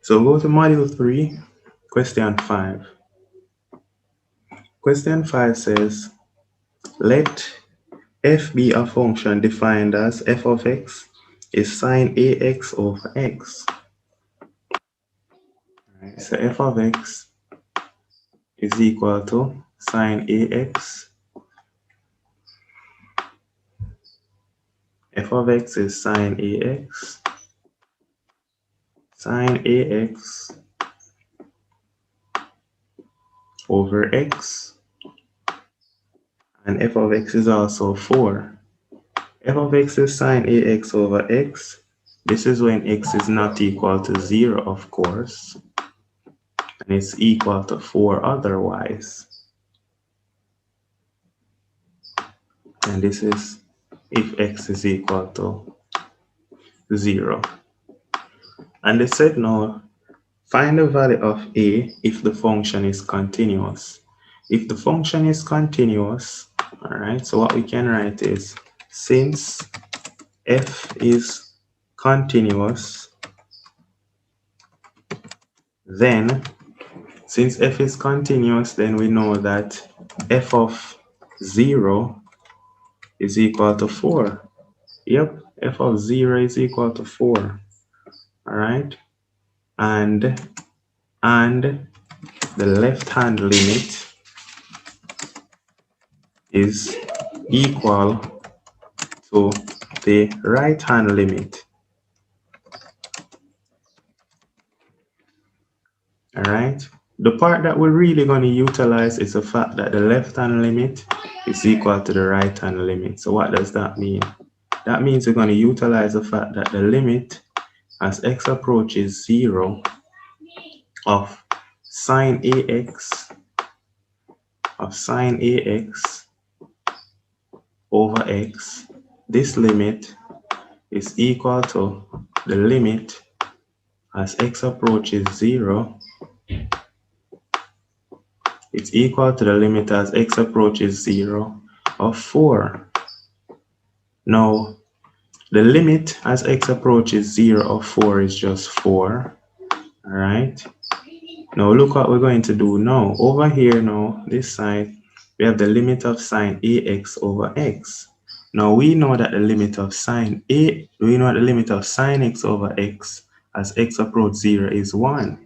So go to module 3, question 5. Question 5 says, let f be a function defined as f of x is sine ax over x. Right, so f of x is equal to sine ax. F of x is sine ax. Sine ax over x. And f of x is also 4. F of x is sine ax over x. This is when x is not equal to 0, of course. And it's equal to 4 otherwise. And this is if x is equal to 0. And they said now, find the value of a if the function is continuous. If the function is continuous, all right, so what we can write is, since f is continuous, then since f is continuous, then we know that f of 0 is equal to 4. Yep, f of 0 is equal to 4. All right, and the left-hand limit is equal to the right-hand limit. All right, the part that we're really going to utilize is the fact that the left-hand limit is equal to the right-hand limit. So what does that mean? That means we're going to utilize the fact that the limit as x approaches 0 of sine ax over x, this limit is equal to the limit as x approaches 0. It's equal to the limit as x approaches 0 of 4. Now, the limit as x approaches 0 of 4 is just 4. All right. Now, look what we're going to do now. Over here now, this side, we have the limit of sine ax over x. Now, we know that the limit of sine x over x as x approaches 0 is 1.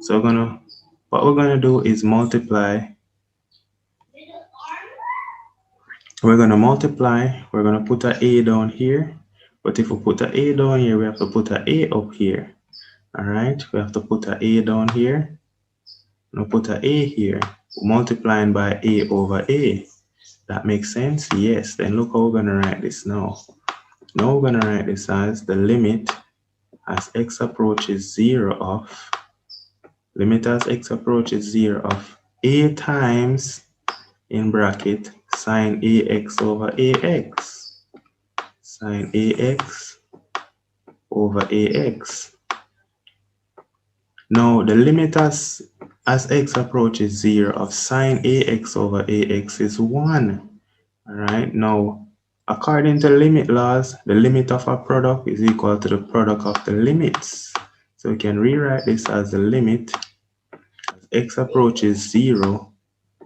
So what we're gonna do is multiply. We're gonna put an a down here. But if we put an a down here, we have to put an a up here. All right, we have to put an a down here. Now put an a here. We're multiplying by a over a. That makes sense? Yes. Then look how we're gonna write this now. Now we're gonna write this as the limit as x approaches 0 of a times, in bracket, sine ax over ax. Sine ax over ax. Now the limit as x approaches 0 of sine ax over ax is 1. All right. Now, according to limit laws, the limit of a product is equal to the product of the limits. So we can rewrite this as the limit as x approaches 0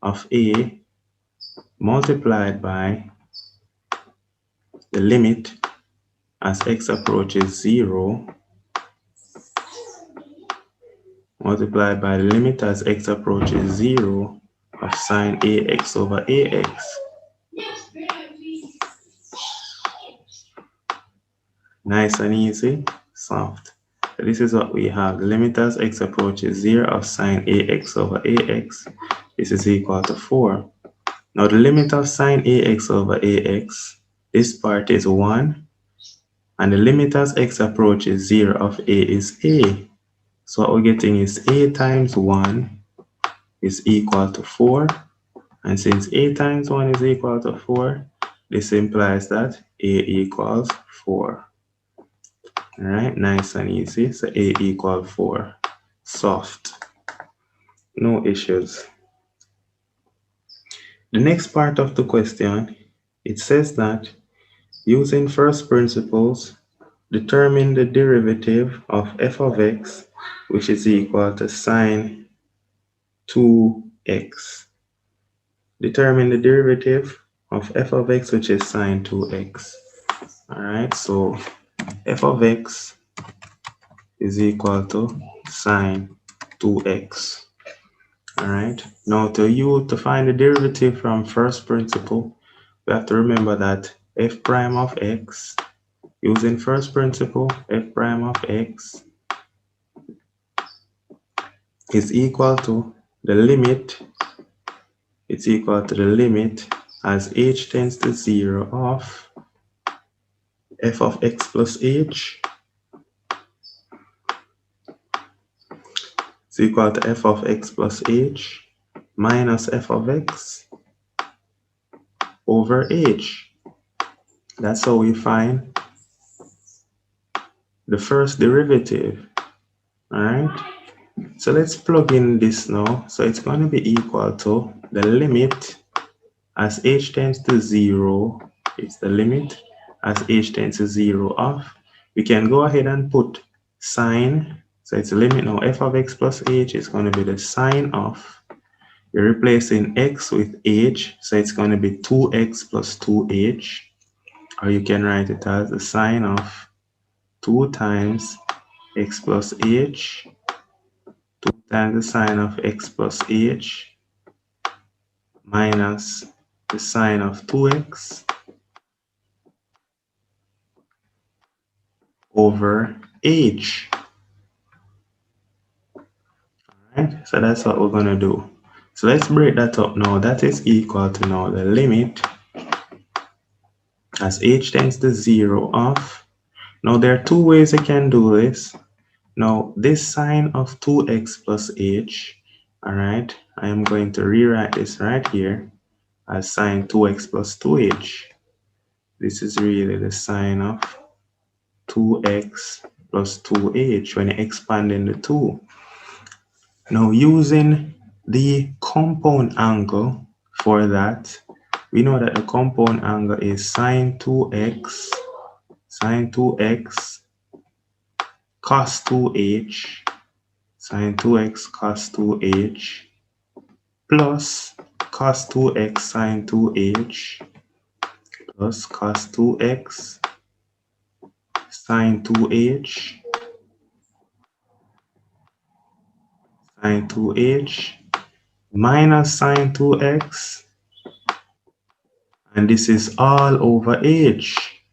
of a multiplied by the limit as x approaches 0 multiplied by the limit as x approaches 0 of sine ax over ax. Nice and easy, soft. So this is what we have. The limit as x approaches 0 of sine ax over ax. This is equal to 4. Now the limit of sine ax over ax, this part is 1. And the limit as x approaches 0 of a is a. So what we're getting is a times 1 is equal to 4. And since a times 1 is equal to 4, this implies that a equals 4. All right, nice and easy. So a equals 4. Soft. No issues. The next part of the question, it says that using first principles, Determine the derivative of f of x, which is equal to sine 2x. Determine the derivative of f of x, which is sine 2x. All right, so f of x is equal to sine 2x. All right, now to find the derivative from first principle, we have to remember that f prime of x, using first principle, f prime of x is equal to the limit, it's equal to the limit as h tends to 0 of f of x plus h is equal to f of x plus h minus f of x over h. That's how we find the first derivative. All right, so let's plug in this now. So it's going to be equal to the limit as h tends to 0. It's the limit as h tends to 0 of, we can go ahead and put sine. So it's the limit now, f of x plus h is going to be the sine of, you're replacing x with h, so it's going to be 2x plus 2h, or you can write it as the sine of 2 times x plus h, 2 times the sine of x plus h, minus the sine of 2x over h. Right? So that's what we're going to do. So let's break that up now. That is equal to now the limit as h tends to 0 of. Now there are two ways you can do this. Now this sine of 2x plus h, all right, I am going to rewrite this right here as sine 2x plus 2h. This is really the sine of 2x plus 2h when expanding the 2. Now using the compound angle for that, we know that the compound angle is sine 2x cos 2h, sine 2x cos 2h plus cos 2x sine 2h plus cos 2x sine 2h sine 2h minus sine 2x, and this is all over h.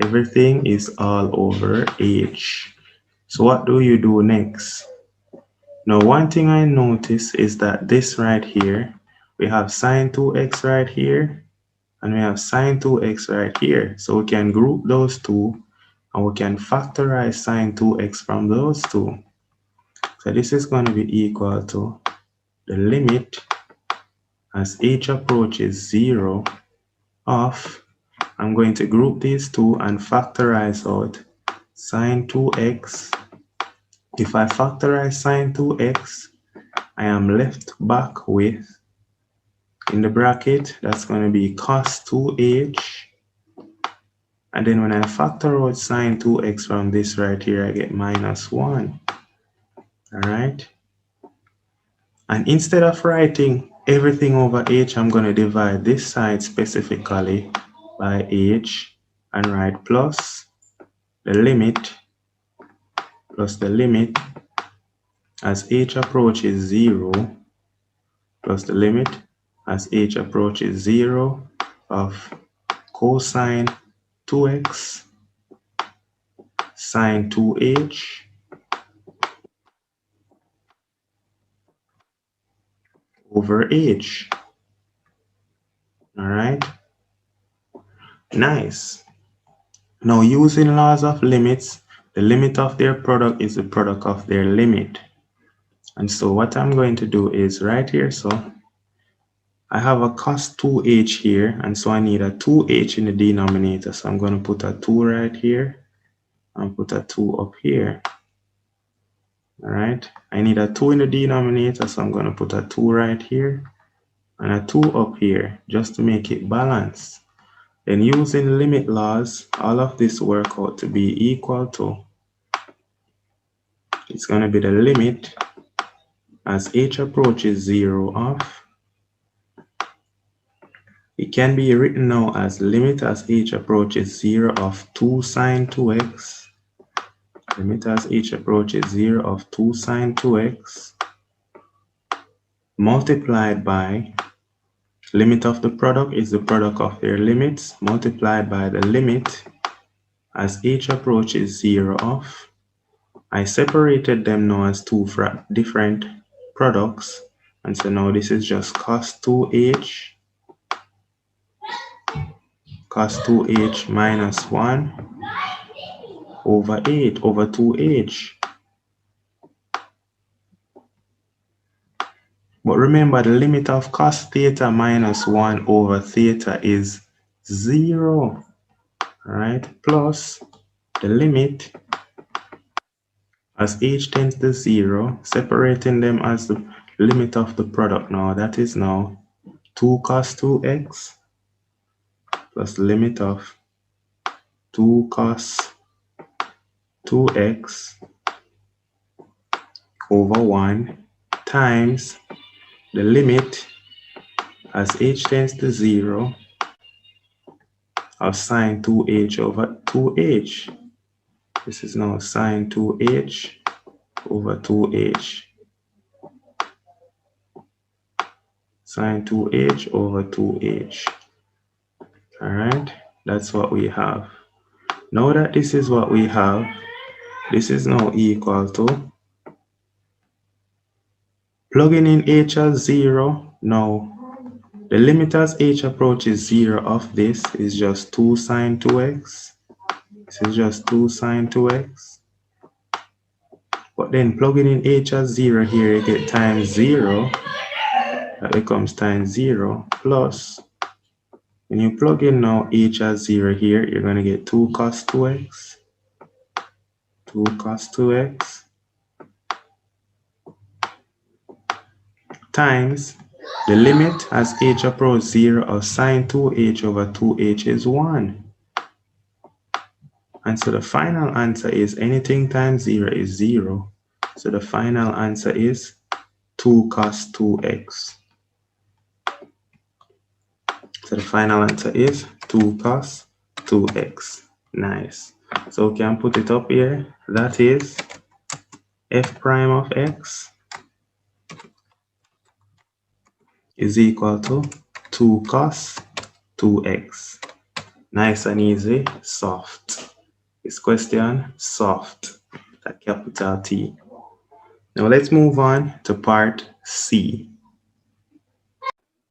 Everything is all over h. So what do you do next? Now one thing I notice is that this right here, we have sine 2x right here, and we have sine 2x right here. So we can group those two, and we can factorize sine 2x from those two. So this is going to be equal to the limit as h approaches 0 of, I'm going to group these two and factorize out sine 2x. If I factorize sine 2x, I am left back with, in the bracket, that's going to be cos 2h. And then when I factor out sine 2x from this right here, I get minus 1. All right. And instead of writing everything over h, I'm going to divide this side specifically by h and write plus the limit as h approaches 0 plus the limit as h approaches 0 of cosine 2x sine 2h over h. All right. Nice. Now using laws of limits, the limit of their product is the product of their limit. And so what I'm going to do is right here, so I have a cos 2h here, and so I need a 2h in the denominator. So I'm going to put a 2 right here and put a 2 up here. All right, I need a 2 in the denominator, so I'm going to put a 2 right here and a 2 up here just to make it balanced. Then using limit laws, all of this work out to be equal to, it's going to be the limit as h approaches 0 of, it can be written now as limit as h approaches 0 of 2 sine 2x, limit as h approaches 0 of 2 sine 2x, multiplied by, limit of the product is the product of their limits, multiplied by the limit as h approaches 0 of, I separated them now as two different products, and so now this is just cos 2h minus 1 over 8 over 2h. But remember, the limit of cos theta minus 1 over theta is 0, right? Plus the limit as h tends to 0, separating them as the limit of the product now, that is now 2 cos 2x plus limit of 2 cos 2x over 1 times the limit as h tends to 0 of sine 2h over 2h. This is now sine 2h over 2h. Sine 2h over 2h. All right, that's what we have. Now that this is what we have, this is now equal to, plugging in h as 0, now the limit as h approaches 0 of this is just 2 sine 2x. This is just 2 sine 2x. But then plugging in h as 0 here, you get times 0. That becomes times 0 plus, when you plug in now h as 0 here, you're going to get 2 cos 2x. 2 cos 2x times the limit as h approaches 0 of sine 2h over 2h is 1. And so the final answer is anything times 0 is 0. So the final answer is 2 cos 2x. So the final answer is 2 cos 2x. Nice. So we can put it up here. That is f prime of x is equal to 2 cos 2x. Nice and easy, soft. This question, soft, a capital T. Now let's move on to part C.